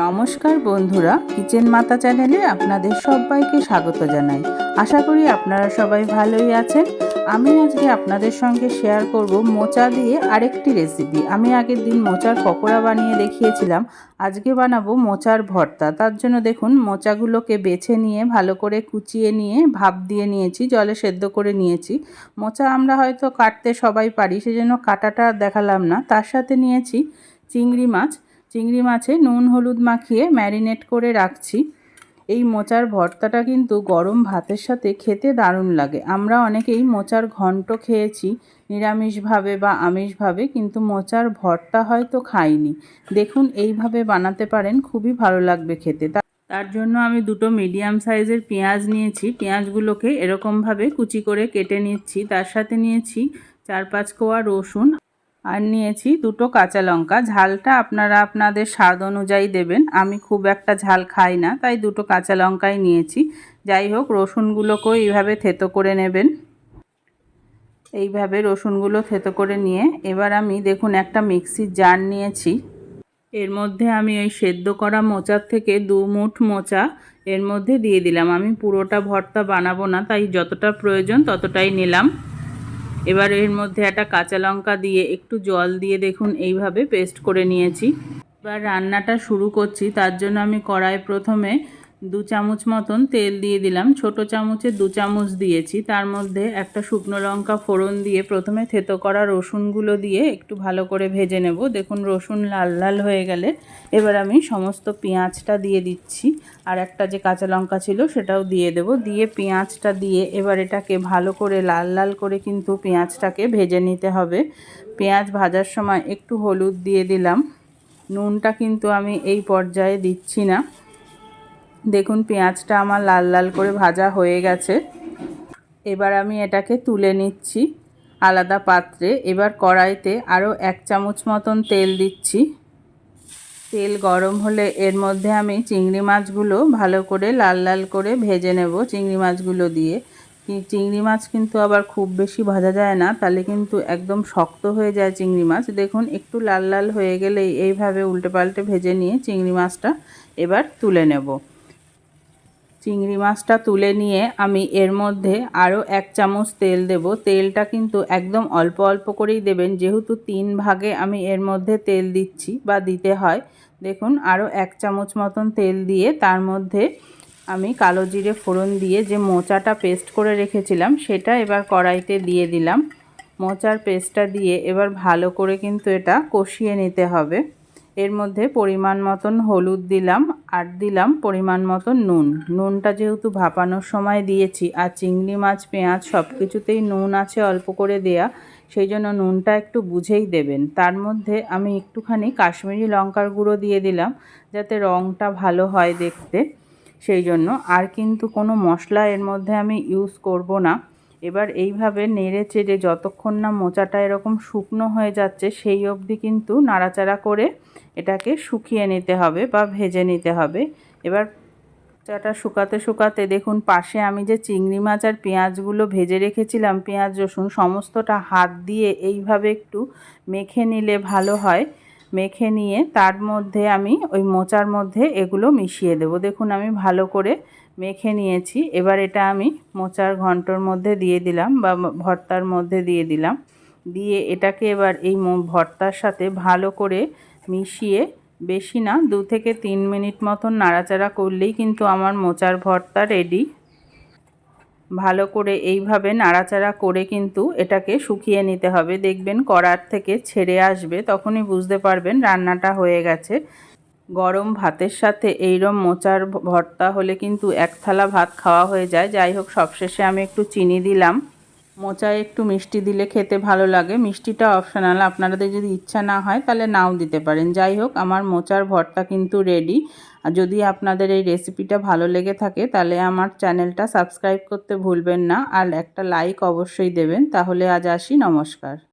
নমস্কার বন্ধুরা, কিচেন মাতা চ্যানেলে আপনাদের সবাইকে স্বাগত জানাই। আশা করি আপনারা সবাই ভালোই আছেন। আমি আজকে আপনাদের সঙ্গে শেয়ার করব মোচা দিয়ে আরেকটি রেসিপি। আমি আগের দিন মোচার পকোড়া বানিয়ে দেখিয়েছিলাম, আজকে বানাবো মোচার ভর্তা। তার জন্য দেখুন মোচাগুলোকে বেছে নিয়ে ভালো করে কুচিয়ে নিয়ে ভাপ দিয়ে নিয়েছি, জলে সেদ্ধ করে নিয়েছি। মোচা আমরা হয়তো কাটতে সবাই পারি, সেজন্য কাটাটা দেখালাম না। তার সাথে নিয়েছি চিংড়ি মাছ। চিংড়ি মাছে নুন হলুদ মাখিয়ে ম্যারিনেট করে রাখছি। এই মোচার ভর্তাটা কিন্তু গরম ভাতের সাথে খেতে দারুণ লাগে। আমরা অনেকেই মোচার ঘন্ট খেয়েছি নিরামিষভাবে বা আমিষভাবে, কিন্তু মোচার ভর্তা হয়তো খাইনি। দেখুন এইভাবে বানাতে পারেন, খুবই ভালো লাগবে খেতে। তার জন্য আমি দুটো মিডিয়াম সাইজের পেঁয়াজ নিয়েছি। পেঁয়াজগুলোকে এরকমভাবে কুচি করে কেটে নিচ্ছি। তার সাথে নিয়েছি 4-5 কোয়া রসুন আর নিয়েছি দুটো কাঁচা লঙ্কা। ঝালটা আপনারা আপনাদের স্বাদ অনুযায়ী দেবেন। আমি খুব একটা ঝাল খাই না, তাই দুটো কাঁচা লঙ্কাই নিয়েছি। যাই হোক, রসুনগুলোকেও এইভাবে থেতো করে নেবেন। এইভাবে রসুনগুলো থেতো করে নিয়ে এবার আমি দেখুন একটা মিক্সির জার নিয়েছি। এর মধ্যে আমি ওই সেদ্ধ করা মোচার থেকে 2 মুঠ মোচা এর মধ্যে দিয়ে দিলাম। আমি পুরোটা ভর্তা বানাবো না, তাই যতটা প্রয়োজন ততটাই নিলাম। এবার এর মধ্যে একটা কাঁচা লঙ্কা দিয়ে একটু জল দিয়ে দেখুন এইভাবে পেস্ট করে নিয়েছি। এবার রান্নাটা শুরু করছি। তার জন্য আমি কড়াই প্রথমে 2 চামচ মতন তেল দিয়ে দিলাম। ছোট চামচে 2 চামচ দিয়েছি। তার মধ্যে একটা শুকনো লঙ্কা ফোড়ন দিয়ে প্রথমে থেতো করা রসুনগুলো দিয়ে একটু ভালো করে ভেজে নেব। দেখুন রসুন লাল লাল হয়ে গেলে এবার আমি সমস্ত পেঁয়াজটা দিয়ে দিচ্ছি। আর একটা যে কাঁচা লঙ্কা ছিল সেটাও দিয়ে দেব। দিয়ে পেঁয়াজটা দিয়ে এবার এটাকে ভালো করে লাল লাল করে কিন্তু পেঁয়াজটাকে ভেজে নিতে হবে। পেঁয়াজ ভাজার সময় একটু হলুদ দিয়ে দিলাম। নুনটা কিন্তু আমি এই পর্যায়ে দিচ্ছি না। দেখুন পেঁয়াজটা আমার লাল লাল করে ভাজা হয়ে গেছে। এবার আমি এটাকে তুলে নিচ্ছি আলাদা পাত্রে। এবার কড়াইতে আরও 1 চামচ মতন তেল দিচ্ছি। তেল গরম হলে এর মধ্যে আমি চিংড়ি মাছগুলো ভালো করে লাল লাল করে ভেজে নেব। চিংড়ি মাছগুলো দিয়ে চিংড়ি মাছ কিন্তু আবার খুব বেশি ভাজা যায় না, তাহলে কিন্তু একদম শক্ত হয়ে যায় চিংড়ি মাছ। দেখুন একটু লাল লাল হয়ে গেলেই এইভাবে উল্টে পাল্টে ভেজে নিয়ে চিংড়ি মাছটা এবার তুলে নেব। চিংড়ি মাছটা তুলে নিয়ে আমি এর মধ্যে আরও 1 চামচ তেল দেব। তেলটা কিন্তু একদম অল্প অল্প করেই দেবেন, যেহেতু 3 ভাগে আমি এর মধ্যে তেল দিচ্ছি বা দিতে হয়। দেখুন আরও 1 চামচ মতন তেল দিয়ে তার মধ্যে আমি কালো জিরে ফোড়ন দিয়ে যে মোচাটা পেস্ট করে রেখেছিলাম সেটা এবার কড়াইতে দিয়ে দিলাম। মোচার পেস্টটা দিয়ে এবার ভালো করে কিন্তু এটা কষিয়ে নিতে হবে। এর মধ্যে পরিমাণ মতন হলুদ দিলাম আর দিলাম পরিমাণ মতন নুন। নুনটা যেহেতু ভাপানোর সময় দিয়েছি আর চিংড়ি মাছ পেঁয়াজ সব কিছুতেই নুন আছে অল্প করে দেয়া, সেই জন্য নুনটা একটু বুঝেই দেবেন। তার মধ্যে আমি একটুখানি কাশ্মীরি লঙ্কার গুঁড়ো দিয়ে দিলাম, যাতে রঙটা ভালো হয় দেখতে, সেই জন্য। আর কিন্তু কোনো মশলা এর মধ্যে আমি ইউজ করব না। এবার এইভাবে নেড়ে চেড়ে যতক্ষণ না মোচাটা এরকম শুকনো হয়ে যাচ্ছে সেই অবধি কিন্তু নাড়াচাড়া করে এটাকে শুকিয়ে নিতে হবে বা ভেজে নিতে হবে। এবার মোচাটা শুকাতে শুকাতে দেখুন পাশে আমি যে চিংড়ি মাছ আর পেঁয়াজগুলো ভেজে রেখেছিলাম, পেঁয়াজ রসুন সমস্তটা হাত দিয়ে এইভাবে একটু মেখে নিলে ভালো হয়। মেখে নিয়ে তার মধ্যে আমি ওই মোচার মধ্যে এগুলো মিশিয়ে দেব। দেখুন আমি ভালো করে মেখে নিয়েছি। এবার এটা আমি মোচার ঘন্টর মধ্যে দিয়ে দিলাম বা ভর্তার মধ্যে দিয়ে দিলাম। দিয়ে এটাকে এবার এই ভর্তার সাথে ভালো করে মিশিয়ে বেশি না 2 থেকে 3 মিনিট মতন নাড়াচাড়া করলেই কিন্তু আমার মোচার ভর্তা রেডি। ভালো করে এইভাবে নাড়াচাড়া করে কিন্তু এটাকে শুকিয়ে নিতে হবে। দেখবেন কড়ার থেকে ছেড়ে আসবে, তখনই বুঝতে পারবেন রান্নাটা হয়ে গেছে। গরম ভাতের সাথে এইরকম মোচার ভর্তা হলে কিন্তু 1 থালা ভাত খাওয়া হয়ে যায়। যাই হোক, সবশেষে আমি একটু চিনি দিলাম। মোচায় একটু মিষ্টি দিলে খেতে ভালো লাগে। মিষ্টিটা অপশনাল, আপনাদের যদি ইচ্ছা না হয় তাহলে নাও দিতে পারেন। যাই হোক, আমার মোচার ভর্তা কিন্তু রেডি। আর যদি আপনাদের এই রেসিপিটা ভালো লেগে থাকে তাহলে আমার চ্যানেলটা সাবস্ক্রাইব করতে ভুলবেন না, আর একটা লাইক অবশ্যই দেবেন। তাহলে আজ আসি, নমস্কার।